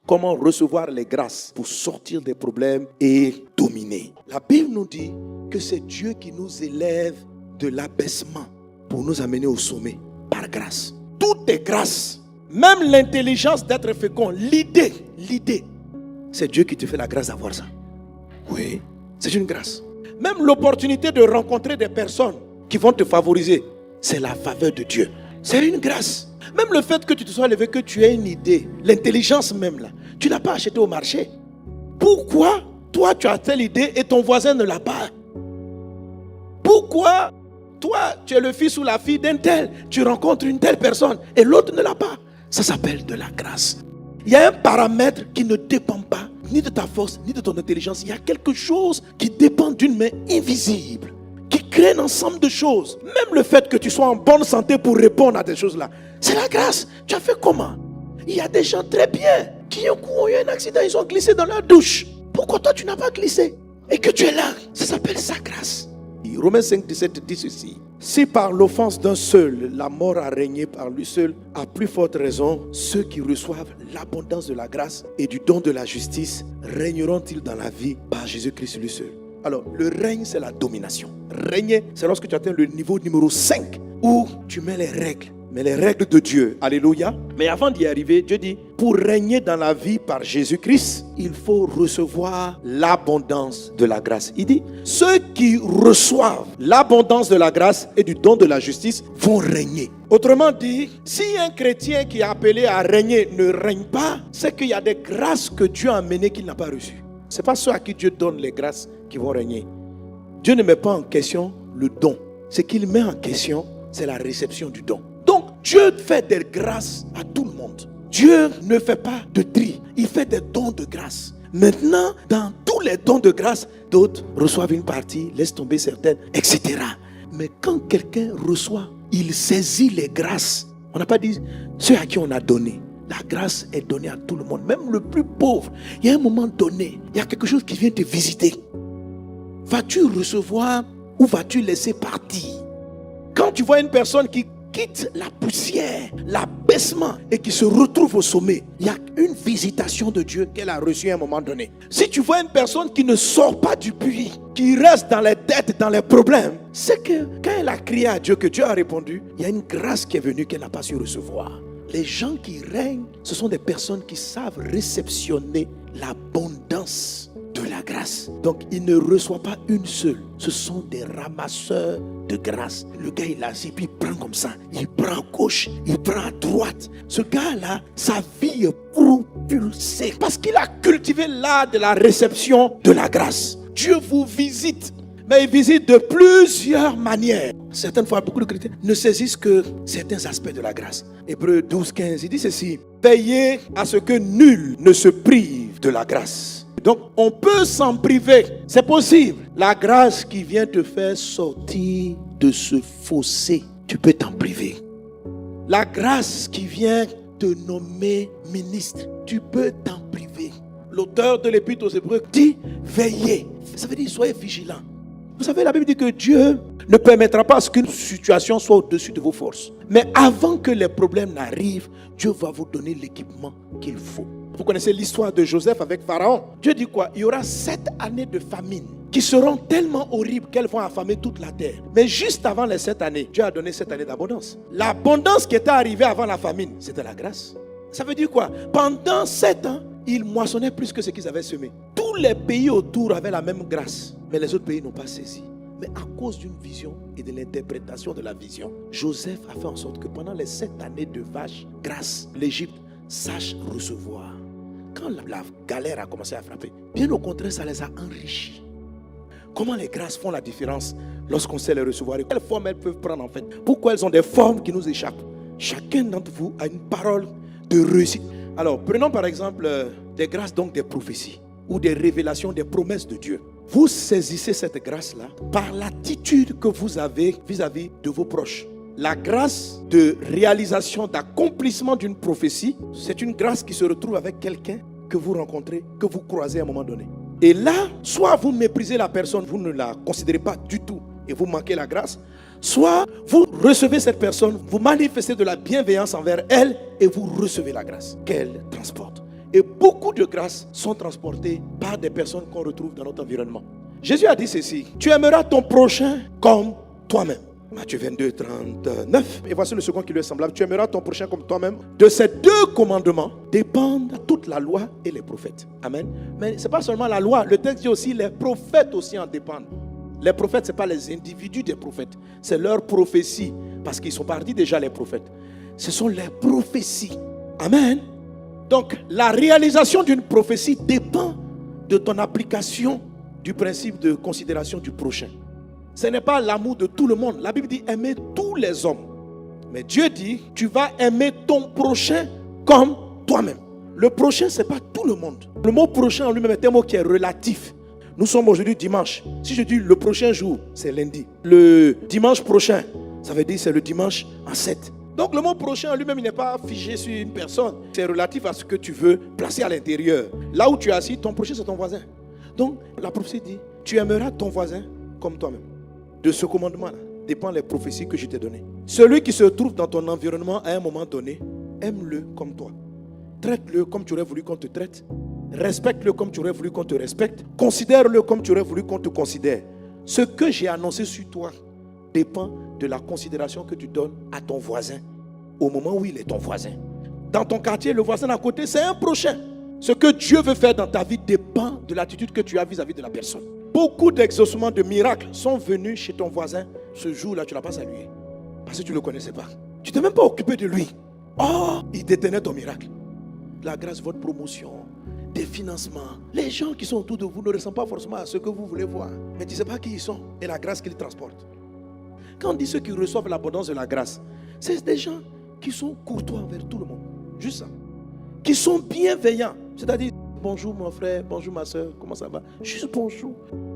comment recevoir les grâces pour sortir des problèmes et dominer. La Bible nous dit que c'est Dieu qui nous élève de l'abaissement pour nous amener au sommet par grâce. Tout est grâce. Même l'intelligence d'être fécond, l'idée, c'est Dieu qui te fait la grâce d'avoir ça. Oui, c'est une grâce. Même l'opportunité de rencontrer des personnes qui vont te favoriser, c'est la faveur de Dieu. C'est une grâce. Même le fait que tu te sois levé, que tu aies une idée, l'intelligence même là, tu ne l'as pas acheté au marché. Pourquoi toi tu as telle idée et ton voisin ne l'a pas? Pourquoi toi tu es le fils ou la fille d'un tel, tu rencontres une telle personne et l'autre ne l'a pas? Ça s'appelle de la grâce. Il y a un paramètre qui ne dépend pas ni de ta force, ni de ton intelligence. Il y a quelque chose qui dépend d'une main invisible, qui crée un ensemble de choses. Même le fait que tu sois en bonne santé pour répondre à des choses-là, c'est la grâce. Tu as fait comment? Il y a des gens très bien qui ont eu un accident, ils ont glissé dans leur douche. Pourquoi toi tu n'as pas glissé? Et que tu es là, ça s'appelle sa grâce. Romains 5, 17 dit ceci. Si par l'offense d'un seul, la mort a régné par lui seul, à plus forte raison, ceux qui reçoivent l'abondance de la grâce et du don de la justice régneront-ils dans la vie par Jésus-Christ lui seul. Alors, le règne, c'est la domination. Régner, c'est lorsque tu atteins le niveau numéro 5, où tu mets les règles. Mais les règles de Dieu, alléluia. Mais avant d'y arriver, Dieu dit, pour régner dans la vie par Jésus-Christ, il faut recevoir l'abondance de la grâce. Il dit, ceux qui reçoivent l'abondance de la grâce et du don de la justice vont régner. Autrement dit, si un chrétien qui est appelé à régner ne règne pas, c'est qu'il y a des grâces que Dieu a amenées qu'il n'a pas reçues. Ce n'est pas ceux à qui Dieu donne les grâces qui vont régner. Dieu ne met pas en question le don. Ce qu'il met en question, c'est la réception du don. Donc, Dieu fait des grâces à tout le monde. Dieu ne fait pas de tri. Il fait des dons de grâce. Maintenant, dans tous les dons de grâce, d'autres reçoivent une partie, laissent tomber certaines, etc. Mais quand quelqu'un reçoit, il saisit les grâces. On n'a pas dit ceux à qui on a donné. La grâce est donnée à tout le monde, même le plus pauvre. Il y a un moment donné, il y a quelque chose qui vient te visiter. Vas-tu recevoir ou vas-tu laisser partir? Quand tu vois une personne qui quitte la poussière, l'abaissement et qui se retrouve au sommet, il y a une visitation de Dieu qu'elle a reçue à un moment donné. Si tu vois une personne qui ne sort pas du puits, qui reste dans les dettes, dans les problèmes, c'est que quand elle a crié à Dieu, que Dieu a répondu, il y a une grâce qui est venue qu'elle n'a pas su recevoir. Les gens qui règnent, ce sont des personnes qui savent réceptionner l'abondance de la grâce. Donc, il ne reçoit pas une seule. Ce sont des ramasseurs de grâce. Le gars, il est assis, puis il prend comme ça. Il prend à gauche, il prend à droite. Ce gars-là, sa vie est propulsée parce qu'il a cultivé l'art de la réception de la grâce. Dieu vous visite, mais il visite de plusieurs manières. Certaines fois, beaucoup de chrétiens ne saisissent que certains aspects de la grâce. Hébreux 12, 15, il dit ceci. Veillez à ce que nul ne se prive de la grâce. Donc, on peut s'en priver. C'est possible. La grâce qui vient te faire sortir de ce fossé, tu peux t'en priver. La grâce qui vient te nommer ministre, tu peux t'en priver. L'auteur de l'Épître aux Hébreux dit veillez. Ça veut dire soyez vigilants. Vous savez, la Bible dit que Dieu ne permettra pas qu'une situation soit au-dessus de vos forces. Mais avant que les problèmes n'arrivent, Dieu va vous donner l'équipement qu'il faut. Vous connaissez l'histoire de Joseph avec Pharaon. Dieu dit quoi? Il y aura 7 années de famine qui seront tellement horribles qu'elles vont affamer toute la terre. Mais juste avant les 7 années, Dieu a donné 7 années d'abondance. L'abondance qui était arrivée avant la famine, c'était la grâce. Ça veut dire quoi? Pendant 7 ans, ils moissonnaient plus que ce qu'ils avaient semé. Tous les pays autour avaient la même grâce, mais les autres pays n'ont pas saisi. Mais à cause d'une vision et de l'interprétation de la vision, Joseph a fait en sorte que pendant les 7 années de vache, grâce, l'Égypte sache recevoir. Quand la galère a commencé à frapper, bien au contraire, ça les a enrichis. Comment les grâces font la différence lorsqu'on sait les recevoir? Et quelles formes elles peuvent prendre en fait? Pourquoi elles ont des formes qui nous échappent? Chacun d'entre vous a une parole de réussite. Alors, prenons par exemple des grâces, donc des prophéties ou des révélations, des promesses de Dieu. Vous saisissez cette grâce-là par l'attitude que vous avez vis-à-vis de vos proches. La grâce de réalisation, d'accomplissement d'une prophétie, c'est une grâce qui se retrouve avec quelqu'un que vous rencontrez, que vous croisez à un moment donné. Et là, soit vous méprisez la personne, vous ne la considérez pas du tout et vous manquez la grâce, soit vous recevez cette personne, vous manifestez de la bienveillance envers elle et vous recevez la grâce qu'elle transporte. Et beaucoup de grâces sont transportées par des personnes qu'on retrouve dans notre environnement. Jésus a dit ceci: tu aimeras ton prochain comme toi-même. Matthieu 22, 39. Et voici le second qui lui est semblable: tu aimeras ton prochain comme toi-même. De ces deux commandements dépendent toute la loi et les prophètes. Amen. Mais ce n'est pas seulement la loi. Le texte dit aussi les prophètes aussi en dépendent. Les prophètes, ce n'est pas les individus des prophètes. C'est leur prophétie. Parce qu'ils sont partis déjà les prophètes. Ce sont les prophéties. Amen. Donc, la réalisation d'une prophétie dépend de ton application du principe de considération du prochain. Ce n'est pas l'amour de tout le monde. La Bible dit aimer tous les hommes. Mais Dieu dit, tu vas aimer ton prochain comme toi-même. Le prochain, ce n'est pas tout le monde. Le mot prochain en lui-même est un mot qui est relatif. Nous sommes aujourd'hui dimanche. Si je dis le prochain jour, c'est lundi. Le dimanche prochain, ça veut dire c'est le dimanche en 7. Donc le mot prochain en lui-même, il n'est pas figé sur une personne. C'est relatif à ce que tu veux placer à l'intérieur. Là où tu es assis, ton prochain, c'est ton voisin. Donc la prophétie dit, tu aimeras ton voisin comme toi-même. De ce commandement-là dépendent les prophéties que je t'ai données. Celui qui se trouve dans ton environnement à un moment donné, aime-le comme toi. Traite-le comme tu aurais voulu qu'on te traite. Respecte-le comme tu aurais voulu qu'on te respecte. Considère-le comme tu aurais voulu qu'on te considère. Ce que j'ai annoncé sur toi dépend de la considération que tu donnes à ton voisin au moment où il est ton voisin. Dans ton quartier, le voisin d'à côté, c'est un prochain. Ce que Dieu veut faire dans ta vie dépend de l'attitude que tu as vis-à-vis de la personne. Beaucoup d'exaucements, de miracles sont venus chez ton voisin. Ce jour-là, tu ne l'as pas salué. Parce que tu ne le connaissais pas. Tu ne t'es même pas occupé de lui. Oh, il détenait ton miracle. La grâce, votre promotion, des financements. Les gens qui sont autour de vous ne ressemblent pas forcément à ce que vous voulez voir. Mais tu ne sais pas qui ils sont et la grâce qu'ils transportent. Quand on dit ceux qui reçoivent l'abondance de la grâce, c'est des gens qui sont courtois envers tout le monde. Juste ça. Qui sont bienveillants. C'est-à-dire, bonjour mon frère, bonjour ma soeur, comment ça va? Juste bonjour.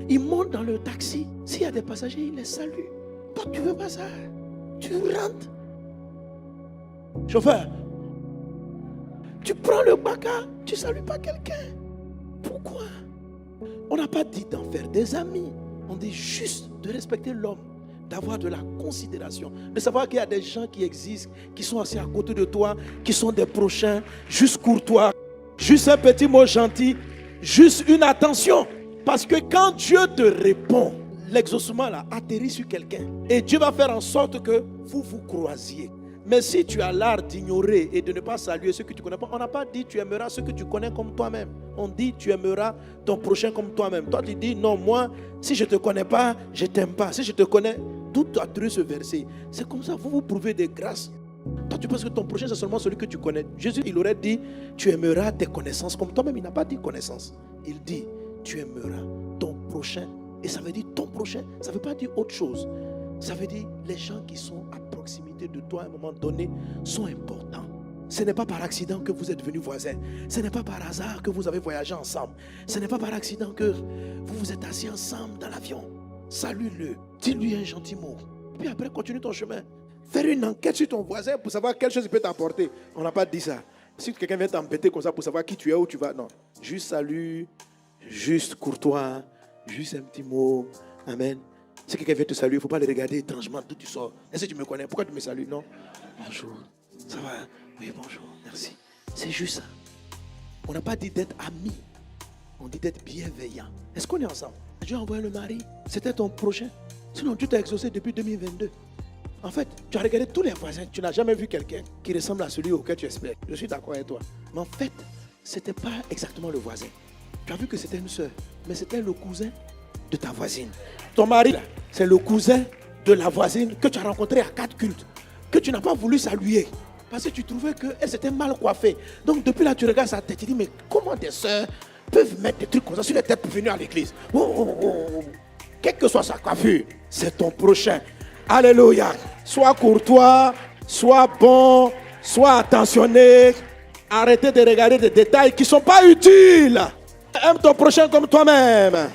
Ils montent dans le taxi. S'il y a des passagers, ils les saluent. Toi, tu ne veux pas ça. Tu rentres. Chauffeur, tu prends le baka, tu ne salues pas quelqu'un. Pourquoi? On n'a pas dit d'en faire des amis. On dit juste de respecter l'homme, d'avoir de la considération, de savoir qu'il y a des gens qui existent, qui sont assis à côté de toi, qui sont des prochains, juste courtois, juste un petit mot gentil, juste une attention. Parce que quand Dieu te répond, l'exaucement là atterrit sur quelqu'un. Et Dieu va faire en sorte que vous vous croisiez. Mais si tu as l'art d'ignorer et de ne pas saluer ceux que tu ne connais pas, on n'a pas dit tu aimeras ceux que tu connais comme toi-même. On dit tu aimeras ton prochain comme toi-même. Toi tu dis non, moi si je ne te connais pas, je ne t'aime pas. Si je te connais, d'où tu as trouvé ce verset? C'est comme ça, vous vous prouvez des grâces. Toi tu penses que ton prochain c'est seulement celui que tu connais. Jésus il aurait dit tu aimeras tes connaissances comme toi-même. Il n'a pas dit connaissance. Il dit tu aimeras ton prochain. Et ça veut dire ton prochain. Ça ne veut pas dire autre chose. Ça veut dire les gens qui sont à proximité de toi à un moment donné sont importants. Ce n'est pas par accident que vous êtes devenus voisins. Ce n'est pas par hasard que vous avez voyagé ensemble. Ce n'est pas par accident que vous vous êtes assis ensemble dans l'avion. Salue-le, dis-lui un gentil mot. Puis après, continue ton chemin. Faire une enquête sur ton voisin pour savoir quelle chose il peut t'apporter. On n'a pas dit ça. Si quelqu'un vient t'embêter comme ça pour savoir qui tu es, où tu vas, non. Juste salut, juste courtois, juste un petit mot. Amen. Si quelqu'un vient te saluer, il ne faut pas le regarder étrangement d'où tu sors. Est-ce que tu me connais? Pourquoi tu me salues? Non. Bonjour. Ça va? Oui, bonjour. Merci. C'est juste ça. On n'a pas dit d'être amis. On dit d'être bienveillant. Est-ce qu'on est ensemble? Dieu a envoyé le mari. C'était ton prochain. Sinon, Dieu t'a exaucé depuis 2022. En fait, tu as regardé tous les voisins. Tu n'as jamais vu quelqu'un qui ressemble à celui auquel tu espères. Je suis d'accord avec toi. Mais en fait, ce n'était pas exactement le voisin. Tu as vu que c'était une soeur. Mais c'était le cousin de ta voisine. Ton mari, là, c'est le cousin de la voisine que tu as rencontré à 4 cultes, que tu n'as pas voulu saluer, parce que tu trouvais qu'elle s'était mal coiffée. Donc depuis là, tu regardes sa tête, tu dis, mais comment des soeurs peuvent mettre des trucs comme ça sur les têtes pour venir à l'église? Quelle que soit sa coiffure, c'est ton prochain. Alléluia. Sois courtois, sois bon, sois attentionné. Arrêtez de regarder des détails qui ne sont pas utiles. Aime ton prochain comme toi-même.